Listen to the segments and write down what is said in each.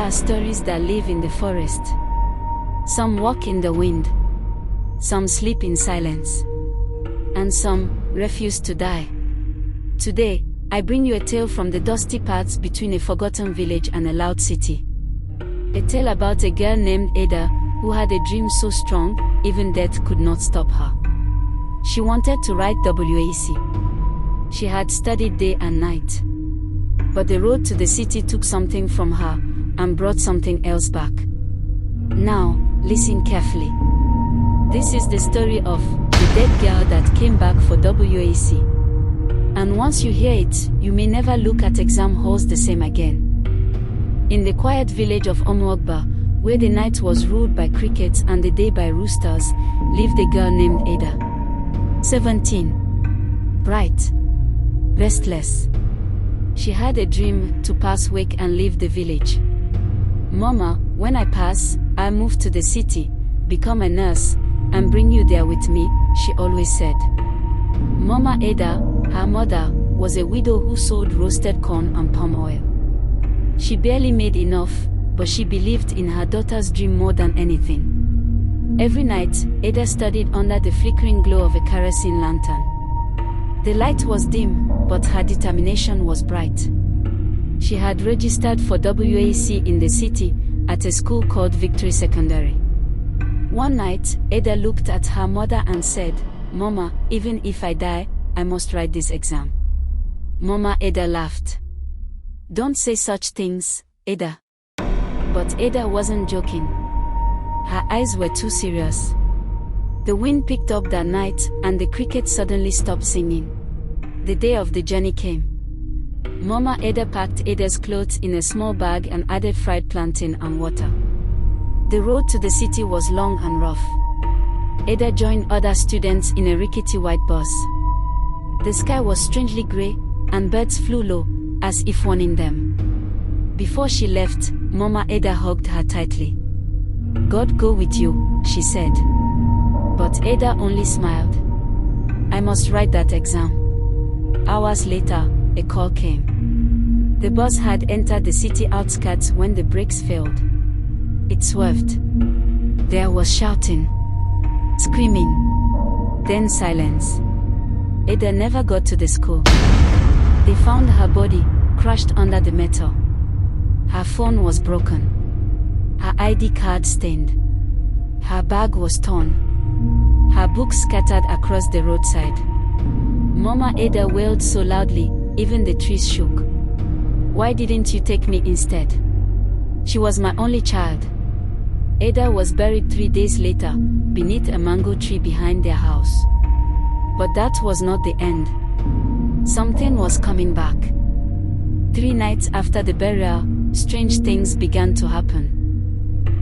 are stories that live in the forest. Some walk in the wind. Some sleep in silence. And some refuse to die. Today, I bring you a tale from the dusty paths between a forgotten village and a loud city. A tale about a girl named Ada, who had a dream so strong, even death could not stop her. She wanted to write WAEC. She had studied day and night. But the road to the city took something from her, and brought something else back. Now, listen carefully. This is the story of the dead girl that came back for WAEC. And once you hear it, you may never look at exam halls the same again. In the quiet village of Omuogba, where the night was ruled by crickets and the day by roosters, lived a girl named Ada. 17. Bright. Restless. She had a dream to pass WAEC and leave the village. Mama, when I pass, I'll move to the city, become a nurse, and bring you there with me, she always said. Mama Ada, her mother, was a widow who sold roasted corn and palm oil. She barely made enough, but she believed in her daughter's dream more than anything. Every night, Ada studied under the flickering glow of a kerosene lantern. The light was dim, but her determination was bright. She had registered for WAEC in the city, at a school called Victory Secondary. One night, Ada looked at her mother and said, "Mama, even if I die, I must write this exam." Mama Ada laughed. "Don't say such things, Ada." But Ada wasn't joking. Her eyes were too serious. The wind picked up that night, and the crickets suddenly stopped singing. The day of the journey came. Mama Ada packed Ada's clothes in a small bag and added fried plantain and water. The road to the city was long and rough. Ada joined other students in a rickety white bus. The sky was strangely grey, and birds flew low, as if warning them. Before she left, Mama Ada hugged her tightly. "God go with you," she said. But Ada only smiled. "I must write that exam." Hours later, a call came. The bus had entered the city outskirts when the brakes failed. It swerved. There was shouting, screaming, then silence. Ada never got to the school. They found her body, crushed under the metal. Her phone was broken. Her ID card stained. Her bag was torn. Her books scattered across the roadside. Mama Ada wailed so loudly, even the trees shook. "Why didn't you take me instead? She was my only child." Ada was buried 3 days later, beneath a mango tree behind their house. But that was not the end. Something was coming back. 3 nights after the burial, strange things began to happen.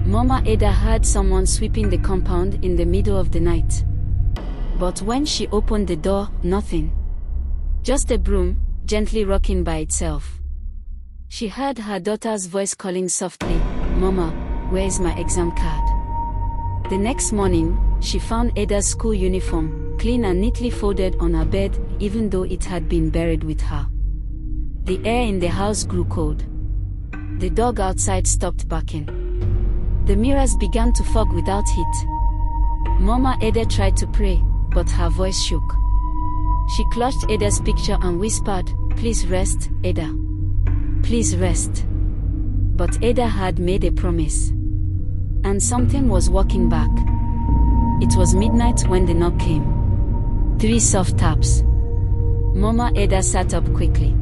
Mama Ada heard someone sweeping the compound in the middle of the night. But when she opened the door, nothing. Just a broom, gently rocking by itself. She heard her daughter's voice calling softly, "Mama, where is my exam card?" The next morning, she found Ada's school uniform, clean and neatly folded on her bed, even though it had been buried with her. The air in the house grew cold. The dog outside stopped barking. The mirrors began to fog without heat. Mama Ada tried to pray, but her voice shook. She clutched Ada's picture and whispered, "Please rest, Ada. Please rest." But Ada had made a promise. And something was walking back. It was midnight when the knock came. 3 soft taps. Mama Ada sat up quickly.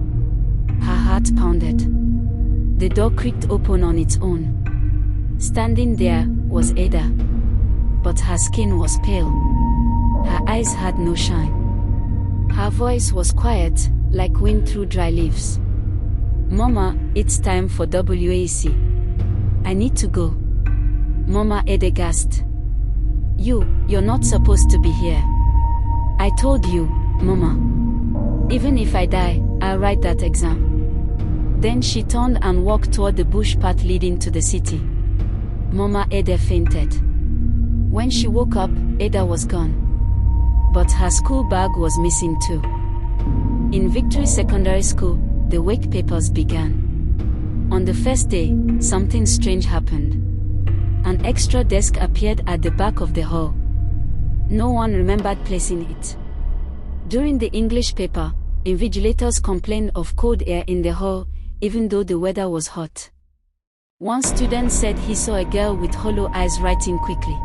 Her heart pounded. The door creaked open on its own. Standing there was Ada. But her skin was pale. Her eyes had no shine. Her voice was quiet, like wind through dry leaves. "Mama, it's time for WAEC. I need to go." Mama Ada gasped. You're not supposed to be here." "I told you, Mama. Even if I die, I'll write that exam." Then she turned and walked toward the bush path leading to the city. Mama Ada fainted. When she woke up, Ada was gone. But her school bag was missing too. In Victory Secondary School, the WAEC papers began. On the first day, something strange happened. An extra desk appeared at the back of the hall. No one remembered placing it. During the English paper, invigilators complained of cold air in the hall, even though the weather was hot. One student said he saw a girl with hollow eyes writing quickly.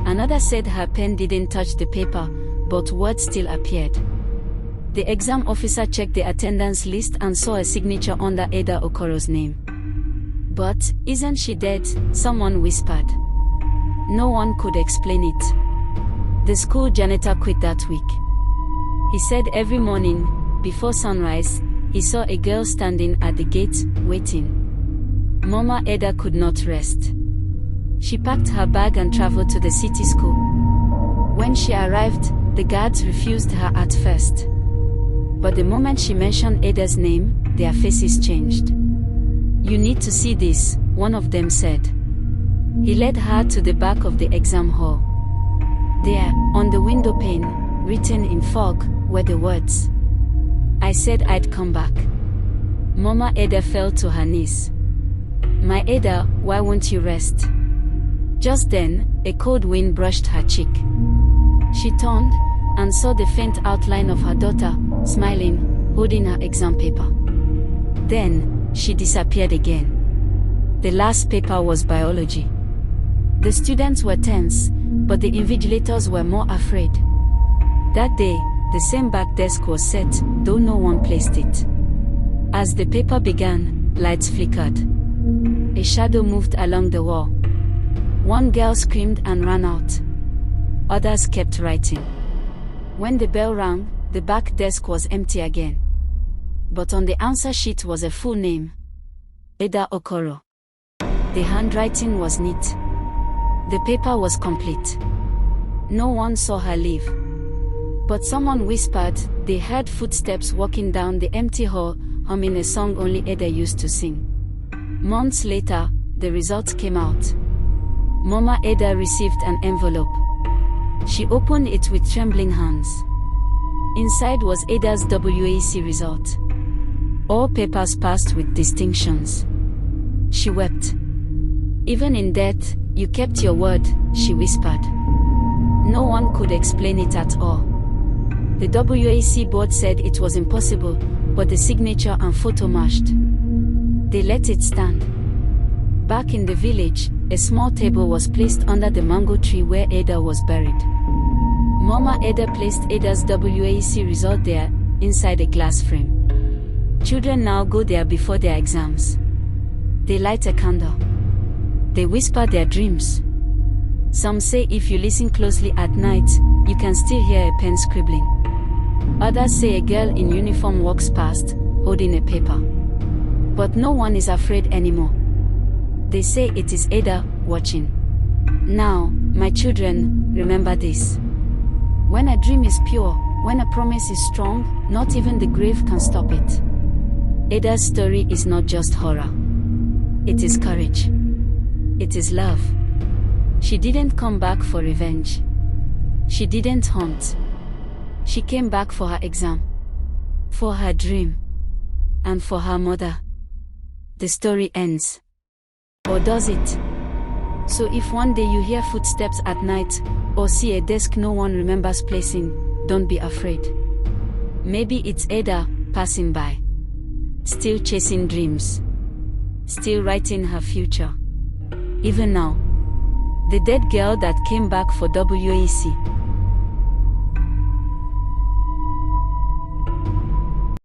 Another said her pen didn't touch the paper, but words still appeared. The exam officer checked the attendance list and saw a signature under Ada Okoro's name. "But, isn't she dead?" someone whispered. No one could explain it. The school janitor quit that week. He said every morning, before sunrise, he saw a girl standing at the gate, waiting. Mama Ada could not rest. She packed her bag and traveled to the city school. When she arrived, the guards refused her at first. But the moment she mentioned Ada's name, their faces changed. "You need to see this," one of them said. He led her to the back of the exam hall. There, on the window pane, written in folk, were the words, "I said I'd come back." Mama Ada fell to her knees. "My Ada, why won't you rest?" Just then, a cold wind brushed her cheek. She turned, and saw the faint outline of her daughter, smiling, holding her exam paper. Then, she disappeared again. The last paper was biology. The students were tense, but the invigilators were more afraid. That day, the same back desk was set, though no one placed it. As the paper began, lights flickered. A shadow moved along the wall. One girl screamed and ran out. Others kept writing. When the bell rang, the back desk was empty again. But on the answer sheet was a full name. Ada Okoro. The handwriting was neat. The paper was complete. No one saw her leave. But someone whispered they heard footsteps walking down the empty hall, humming a song only Ada used to sing. Months later, the results came out. Mama Ada received an envelope. She opened it with trembling hands. Inside was Ada's WAEC result. All papers passed with distinctions. She wept. "Even in death, you kept your word," she whispered. No one could explain it at all. The WAEC board said it was impossible, but the signature and photo matched. They let it stand. Back in the village, a small table was placed under the mango tree where Ada was buried. Mama Ada placed Ada's WAEC result there, inside a glass frame. Children now go there before their exams. They light a candle. They whisper their dreams. Some say if you listen closely at night, you can still hear a pen scribbling. Others say a girl in uniform walks past, holding a paper. But no one is afraid anymore. They say it is Ada, watching. Now, my children, remember this. When a dream is pure, when a promise is strong, not even the grave can stop it. Ada's story is not just horror. It is courage. It is love. She didn't come back for revenge. She didn't hunt. She came back for her exam, for her dream, and for her mother. The story ends. Or does it? So if one day you hear footsteps at night, or see a desk no one remembers placing, don't be afraid. Maybe it's Ada, passing by. Still chasing dreams. Still writing her future. Even now. The dead girl that came back for WAEC.